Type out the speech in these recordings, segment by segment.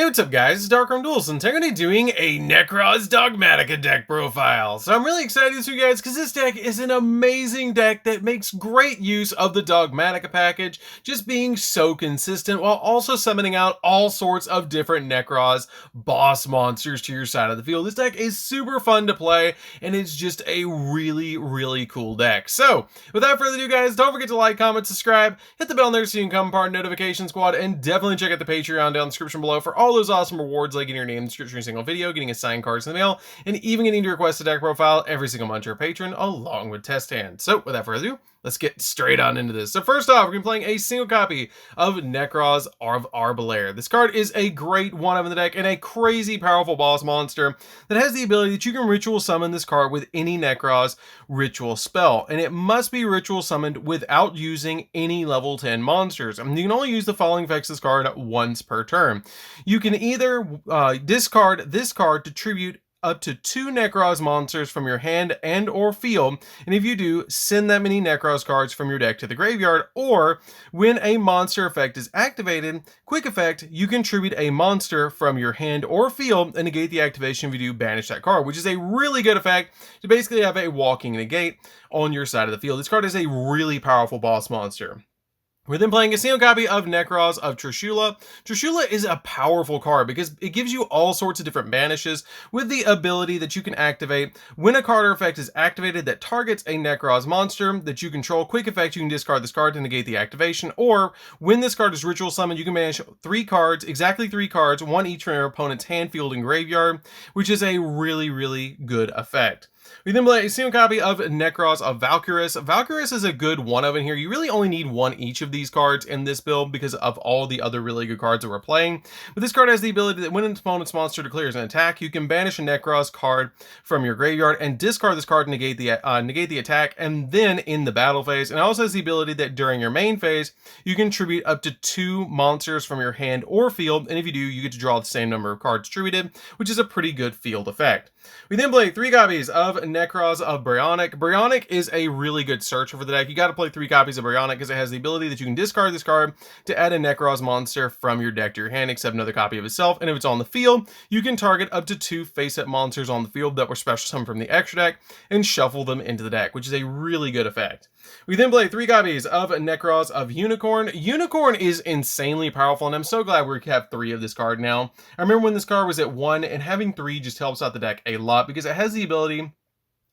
Hey, what's up guys, it's DarkArmedDuelist, and today I'm going to be doing a Nekroz Dogmatika deck profile. So I'm really excited to you guys because this deck is an amazing deck that makes great use of the Dogmatika package, just being so consistent while also summoning out all sorts of different Nekroz boss monsters to your side of the field. This deck is super fun to play, and it's just a really cool deck. So without further ado guys, don't forget to like, comment, subscribe, hit the bell there so you can become part of the notification squad, and definitely check out the Patreon down in the description below for all those awesome rewards like getting your name in the description of a single video, getting assigned cards in the mail, and even getting to request a deck profile every single month to your patron along with test hands. So without further ado, let's get straight on into this. So first off, we're going to be playing a single copy of Nekroz of Arbalair. This card is a great one of in the deck and a crazy powerful boss monster that has the ability that you can ritual summon this card with any Nekroz ritual spell, and it must be ritual summoned without using any level 10 monsters. And you can only use the following effects of this card once per turn. You can either discard this card to tribute up to 2 Nekroz monsters from your hand and or field, and if you do, send that many Nekroz cards from your deck to the graveyard. Or when a monster effect is activated, quick effect, you can tribute a monster from your hand or field and negate the activation if you do banish that card, which is a really good effect to basically have a walking negate on your side of the field. This card is a really powerful boss monster. We're then playing a single copy of Nekroz of Trishula. Trishula is a powerful card because it gives you all sorts of different banishes with the ability that you can activate when a card or effect is activated that targets a Nekroz monster that you control. Quick effect, you can discard this card to negate the activation, or when this card is ritual summoned, you can banish 3 cards, exactly 3 cards, one each from your opponent's hand, field, and graveyard, which is a really good effect. We then play a single copy of Nekroz of Valkyris. Valkyris is a good one of in here. You really only need one each of these cards in this build because of all the other really good cards that we're playing. But this card has the ability that when an opponent's monster declares an attack, you can banish a Nekroz card from your graveyard and discard this card to negate the attack, and then in the battle phase. And it also has the ability that during your main phase, you can tribute up to 2 monsters from your hand or field, and if you do, you get to draw the same number of cards tributed, which is a pretty good field effect. We then play 3 copies of Nekroz of Brionek. Brionek is a really good searcher for the deck. You got to play 3 copies of Brionek because it has the ability that you can discard this card to add a Nekroz monster from your deck to your hand, except another copy of itself. And if it's on the field, you can target up to 2 face-up monsters on the field that were special summoned from the extra deck and shuffle them into the deck, which is a really good effect. We then play 3 copies of Nekroz of Unicorn. Unicorn is insanely powerful, and I'm so glad we have 3 of this card now. I remember when this card was at 1, and having 3 just helps out the deck a lot because it has the ability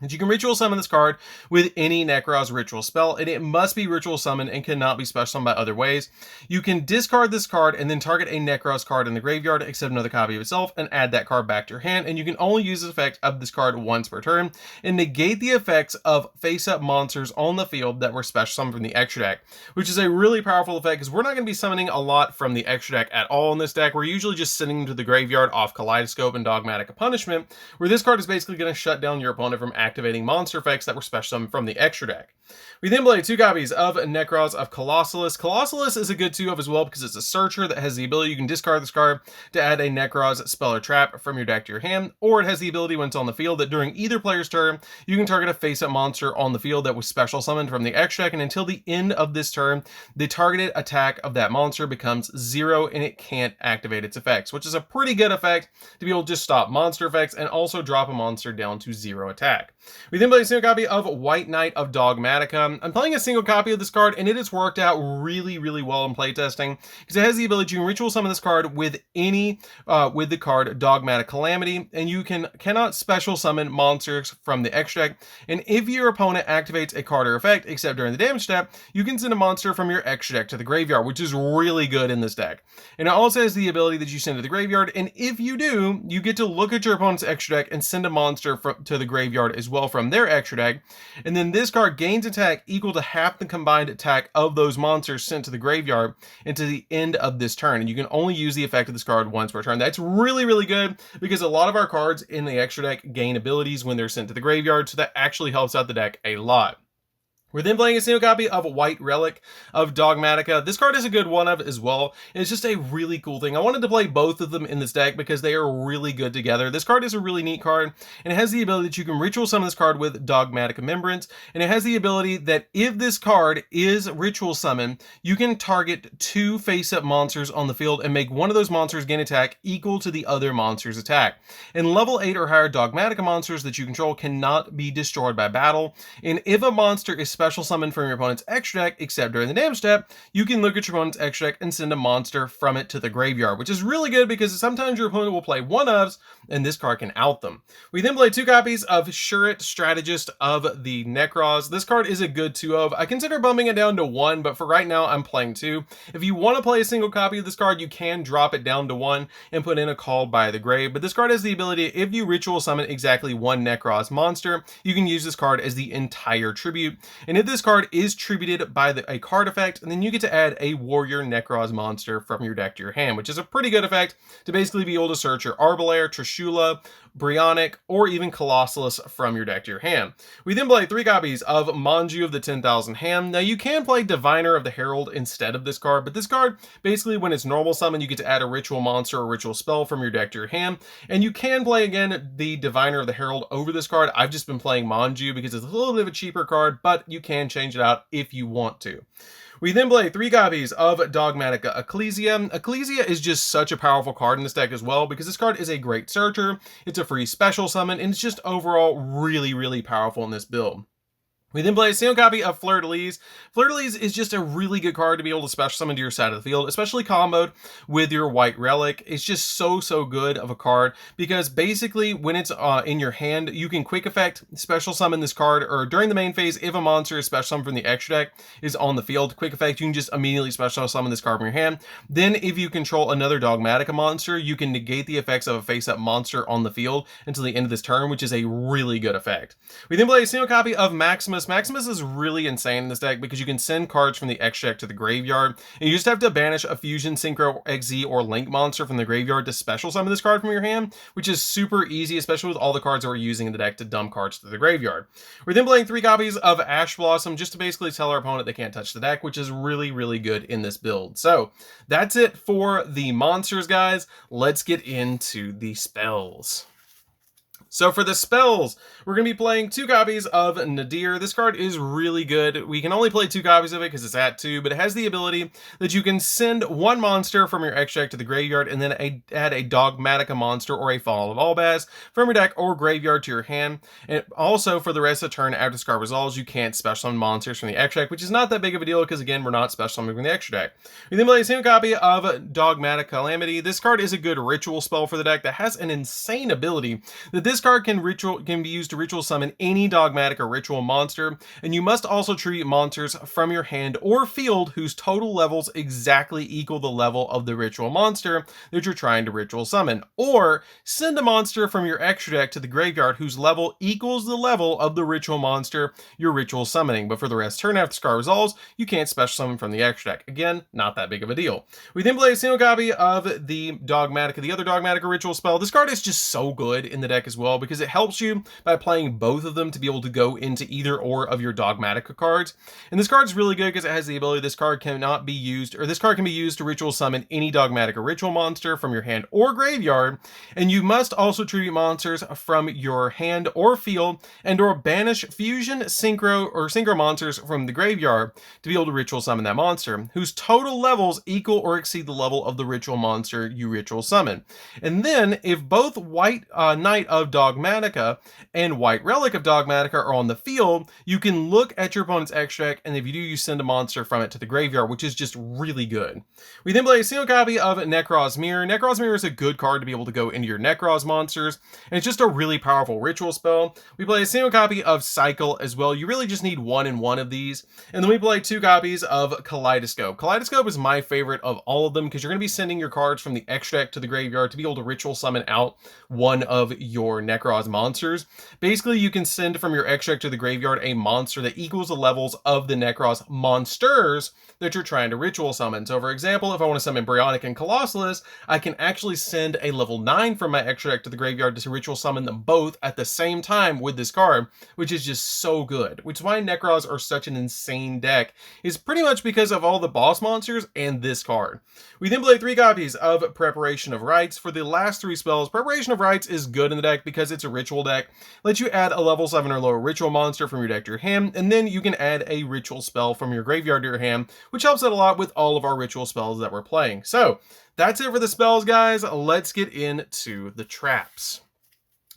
that you can ritual summon this card with any Nekroz ritual spell, and it must be ritual summoned and cannot be special summoned by other ways. You can discard this card and then target a Nekroz card in the graveyard, except another copy of itself, and add that card back to your hand, and you can only use the effect of this card once per turn, and negate the effects of face-up monsters on the field that were special summoned from the extra deck, which is a really powerful effect because we're not going to be summoning a lot from the extra deck at all in this deck. We're usually just sending them to the graveyard off Kaleidoscope and Dogmatika Punishment, where this card is basically going to shut down your opponent from activating monster effects that were special summoned from the extra deck. We then play 2 copies of Nekroz of Colossalus. Colossalus is a good 2 of as well because it's a searcher that has the ability you can discard this card to add a Nekroz spell or trap from your deck to your hand, or it has the ability when it's on the field that during either player's turn, you can target a face-up monster on the field that was special summoned from the extra deck, and until the end of this turn, the targeted attack of that monster becomes 0 and it can't activate its effects, which is a pretty good effect to be able to just stop monster effects and also drop a monster down to 0 attack. We then play a single copy of White Knight of Dogmatika. I'm playing a single copy of this card, and it has worked out really well in playtesting because it has the ability you can ritual summon this card with any with the card Dogmatic Calamity, and you cannot special summon monsters from the extra deck. And if your opponent activates a card or effect, except during the damage step, you can send a monster from your extra deck to the graveyard, which is really good in this deck. And it also has the ability that you send to the graveyard, and if you do, you get to look at your opponent's extra deck and send a monster to the graveyard as well from their extra deck, and then this card gains attack equal to half the combined attack of those monsters sent to the graveyard into the end of this turn, and you can only use the effect of this card once per turn. That's really good because a lot of our cards in the extra deck gain abilities when they're sent to the graveyard, so that actually helps out the deck a lot. We're then playing a single copy of White Relic of Dogmatika. This card is a good one-of as well. It's just a really cool thing. I wanted to play both of them in this deck because they are really good together. This card is a really neat card, and it has the ability that you can ritual summon this card with Dogmatic Remembrance, and it has the ability that if this card is ritual summon, you can target 2 face-up monsters on the field and make one of those monsters gain attack equal to the other monster's attack. And level 8 or higher Dogmatika monsters that you control cannot be destroyed by battle, and if a monster is special summon from your opponent's extra deck, except during the damage step, you can look at your opponent's extra deck and send a monster from it to the graveyard, which is really good because sometimes your opponent will play one-ofs and this card can out them. We then play 2 copies of Shuret, Strategist of the Nekroz. This card is a good 2-of. I consider bumping it down to 1, but for right now I'm playing 2. If you want to play a single copy of this card, you can drop it down to 1 and put in a Called by the Grave, but this card has the ability, if you ritual summon exactly 1 Nekroz monster, you can use this card as the entire tribute. And if this card is tributed by a card effect, and then you get to add a Warrior Nekroz monster from your deck to your hand, which is a pretty good effect to basically be able to search your Arbalair, Trishula, Brionic, or even Colossalus from your deck to your hand. We then play 3 copies of Manju of the 10,000 Hand. Now you can play Diviner of the Herald instead of this card, but this card, basically when it's normal summon, you get to add a ritual monster or ritual spell from your deck to your hand, and you can play again the Diviner of the Herald over this card. I've just been playing Manju because it's a little bit of a cheaper card, but you can change it out if you want to. We then play 3 copies of Dogmatika Ecclesia. Ecclesia is just such a powerful card in this deck as well because this card is a great searcher, it's a free special summon, and it's just overall really, really powerful in this build. We then play a single copy of Fleur-de-Lis. Fleur-de-Lis is just a really good card to be able to special summon to your side of the field, especially comboed with your White Relic. It's just so good of a card because basically when it's in your hand, you can quick effect special summon this card, or during the main phase, if a monster is special summoned from the extra deck is on the field, quick effect, you can just immediately special summon this card from your hand. Then if you control another Dogmatika monster, you can negate the effects of a face-up monster on the field until the end of this turn, which is a really good effect. We then play a single copy of Maximus. Maximus is really insane in this deck because you can send cards from the extra deck to the graveyard, and you just have to banish a Fusion, Synchro, XZ, or Link monster from the graveyard to special summon this card from your hand, which is super easy, especially with all the cards that we're using in the deck to dump cards to the graveyard. We're then playing 3 copies of Ash Blossom just to basically tell our opponent they can't touch the deck, which is really good in this build. So that's it for the monsters, guys. Let's get into the spells. So for the spells, we're going to be playing 2 copies of Nadir. This card is really good. We can only play 2 copies of it because it's at 2, but it has the ability that you can send 1 monster from your extra deck to the graveyard and then add a Dogmatika monster or a Fall of Albaz from your deck or graveyard to your hand. And also for the rest of the turn after this card resolves, you can't special summon monsters from the extra deck, which is not that big of a deal because again, we're not special summoning from the extra deck. We then play a single copy of Dogmatic Calamity. This card is a good ritual spell for the deck that has an insane ability that this card can be used to ritual summon any Dogmatic or ritual monster, and you must also tribute monsters from your hand or field whose total levels exactly equal the level of the ritual monster that you're trying to ritual summon, or send a monster from your extra deck to the graveyard whose level equals the level of the ritual monster you're ritual summoning, but for the rest turn after this card resolves, you can't special summon from the extra deck. Again, not that big of a deal. We then play a single copy of the Dogmatika, the other Dogmatika ritual spell. This card is just so good in the deck as well because it helps you by playing both of them to be able to go into either or of your Dogmatika cards. And this card is really good because it has the ability this card can be used to ritual summon any Dogmatika ritual monster from your hand or graveyard, and you must also tribute monsters from your hand or field and or banish Fusion, Synchro monsters from the graveyard to be able to ritual summon that monster, whose total levels equal or exceed the level of the ritual monster you ritual summon. And then if both White Knight of Dogmatika and White Relic of Dogmatika are on the field, you can look at your opponent's extra deck, and if you do, you send a monster from it to the graveyard, which is just really good. We then play a single copy of Nekroz Mirror. Nekroz Mirror is a good card to be able to go into your Nekroz monsters, and it's just a really powerful ritual spell. We play a single copy of Cycle as well. You really just need 1 in 1 of these. And then we play 2 copies of Kaleidoscope. Kaleidoscope is my favorite of all of them because you're going to be sending your cards from the extra deck to the graveyard to be able to ritual summon out one of your Nekroz monsters. Basically, you can send from your extract to the graveyard a monster that equals the levels of the Nekroz monsters that you're trying to ritual summon. So for example, if I want to summon Briotic and Colossalus, I can actually send a level 9 from my extract to the graveyard to ritual summon them both at the same time with this card, which is just so good. Which is why Nekroz are such an insane deck, is pretty much because of all the boss monsters and this card. We then play 3 copies of Preparation of Rites. For the last 3 spells, Preparation of Rites is good in the deck because it's a ritual deck. Lets you add a level 7 or lower ritual monster from your deck to your hand, and then you can add a ritual spell from your graveyard to your hand, which helps out a lot with all of our ritual spells that we're playing. So that's it for the spells, guys. Let's get into the traps.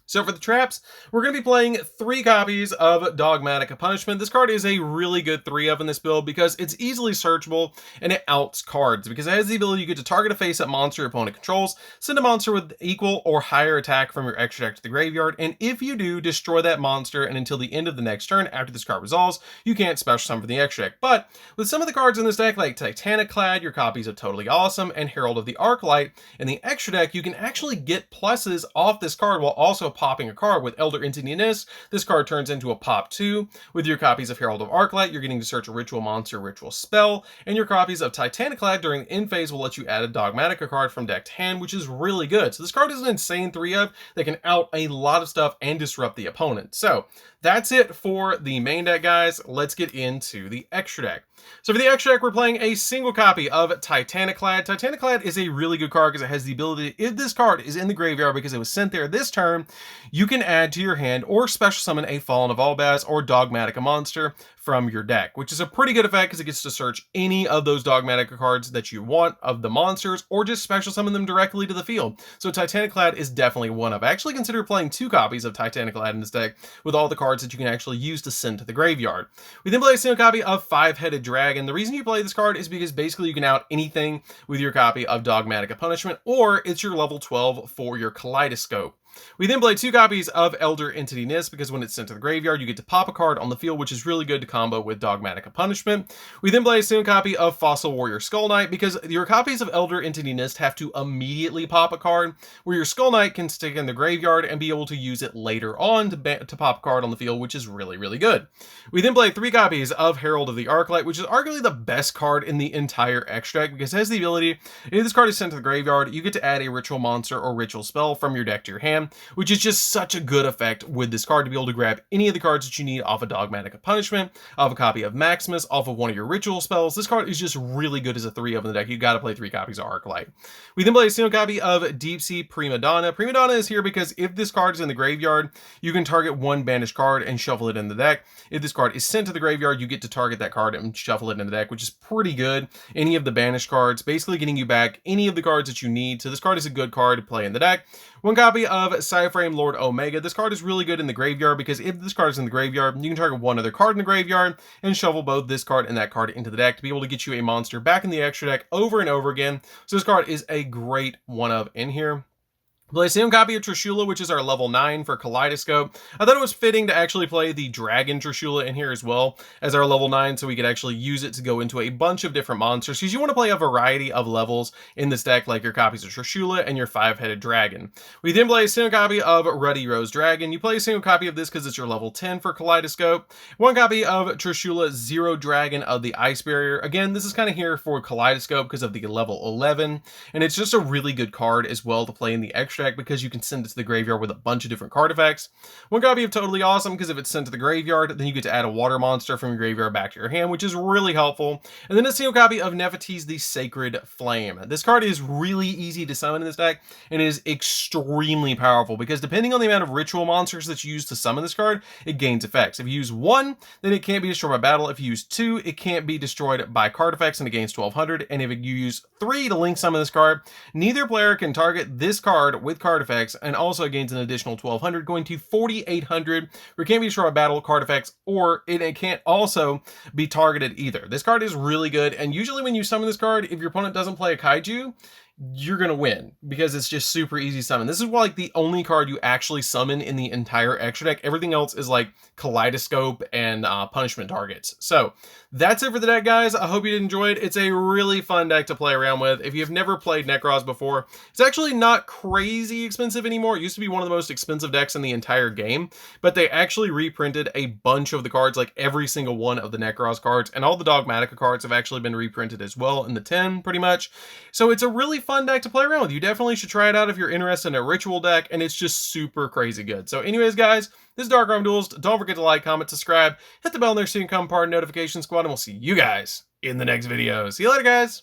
So for the traps, we're going to be playing 3 copies of Dogmatika Punishment. This card is a really good 3 of in this build because it's easily searchable and it outs cards because it has the ability you get to target a face-up monster your opponent controls, send a monster with equal or higher attack from your extra deck to the graveyard, and if you do, destroy that monster, and until the end of the next turn after this card resolves, you can't special summon from the extra deck. But with some of the cards in this deck like Titaniclad, your copies of Totally Awesome, and Herald of the Arclight, in the extra deck, you can actually get pluses off this card while also popping a card. With Elder Entity Nist, this card turns into a pop 2. With your copies of Herald of Arclight, you're getting to search a ritual monster, ritual spell, and your copies of Titaniclad during the end phase will let you add a Dogmatika card from deck to hand, which is really good. So this card is an insane 3 of that can out a lot of stuff and disrupt the opponent. So that's it for the main deck, guys. Let's get into the extra deck. So for the extra deck, we're playing a single copy of Titaniclad. Titaniclad is a really good card because it has the ability, if this card is in the graveyard because it was sent there this turn, you can add to your hand or special summon a Fallen of Albaz or Dogmatika monster from your deck, which is a pretty good effect because it gets to search any of those Dogmatika cards that you want of the monsters or just special summon them directly to the field. So Titaniclad is definitely one of. I actually consider playing 2 copies of Titaniclad in this deck with all the cards that you can actually use to send to the graveyard. We then play a single copy of Five-Headed Dragon. The reason you play this card is because basically you can out anything with your copy of Dogmatika Punishment, or it's your level 12 for your Kaleidoscope. We then play 2 copies of Elder Entity Nist because when it's sent to the graveyard, you get to pop a card on the field, which is really good to combo with Dogmatika Punishment. We then play a single copy of Fossil Warrior Skull Knight because your copies of Elder Entity Nist have to immediately pop a card, where your Skull Knight can stick in the graveyard and be able to use it later on to pop a card on the field, which is really, really good. We then play 3 copies of Herald of the Arclight, which is arguably the best card in the entire extra deck because it has the ability, if this card is sent to the graveyard, you get to add a ritual monster or ritual spell from your deck to your hand, which is just such a good effect with this card to be able to grab any of the cards that you need off of Dogmatika Punishment, off a copy of Maximus, off of one of your ritual spells. This card is just really good as a 3 of in the deck. You got to play 3 copies of Arclight. We then play a single copy of Deep Sea Prima Donna. Prima Donna is here because if this card is in the graveyard, you can target 1 banished card and shuffle it in the deck. If this card is sent to the graveyard, you get to target that card and shuffle it in the deck, which is pretty good. Any of the banished cards, basically getting you back any of the cards that you need. So this card is a good card to play in the deck. 1 copy of Cyframe Lord Omega. This card is really good in the graveyard because if this card is in the graveyard, you can target 1 other card in the graveyard and shuffle both this card and that card into the deck to be able to get you a monster back in the extra deck over and over again. So this card is a great 1 of in here. Play a single copy of Trishula, which is our level 9 for Kaleidoscope. I thought it was fitting to actually play the Dragon Trishula in here as well as our level 9, so we could actually use it to go into a bunch of different monsters, because you want to play a variety of levels in this deck, like your copies of Trishula and your 5-headed dragon. We then play a single copy of Ruddy Rose Dragon. You play a single copy of this because it's your level 10 for Kaleidoscope. 1 copy of Trishula Zero Dragon of the Ice Barrier. Again, this is kind of here for Kaleidoscope because of the level 11, and it's just a really good card as well to play in the extra deck because you can send it to the graveyard with a bunch of different card effects. 1 copy of Totally Awesome because if it's sent to the graveyard, then you get to add a water monster from your graveyard back to your hand, which is really helpful. And then a single copy of Nefertiti's the Sacred Flame. This card is really easy to summon in this deck and is extremely powerful because depending on the amount of ritual monsters that you use to summon this card, it gains effects. If you use 1, then it can't be destroyed by battle. If you use 2, it can't be destroyed by card effects and it gains 1200. And if you use 3 to link summon this card, neither player can target this card with card effects, and also gains an additional 1200, going to 4800, where it can't be destroyed by battle, card effects, or it can't also be targeted either. This card is really good, and usually when you summon this card, if your opponent doesn't play a kaiju, you're gonna win because it's just super easy summon. This is like the only card you actually summon in the entire extra deck. Everything else is like Kaleidoscope and punishment targets. So that's it for the deck, guys. I hope you did enjoy it. It's a really fun deck to play around with. If you've never played Nekroz before, it's actually not crazy expensive anymore. It used to be one of the most expensive decks in the entire game, but they actually reprinted a bunch of the cards, like every single one of the Nekroz cards, and all the Dogmatika cards have actually been reprinted as well in the 10, pretty much. So it's a really fun deck to play around with. You definitely should try it out if you're interested in a ritual deck, and it's just super crazy good. So anyways, guys, this is DarkArmedDuelist. Don't forget to like, comment, subscribe, hit the bell there so you can become part of the notification squad, and we'll see you guys in the next video. See you later, guys.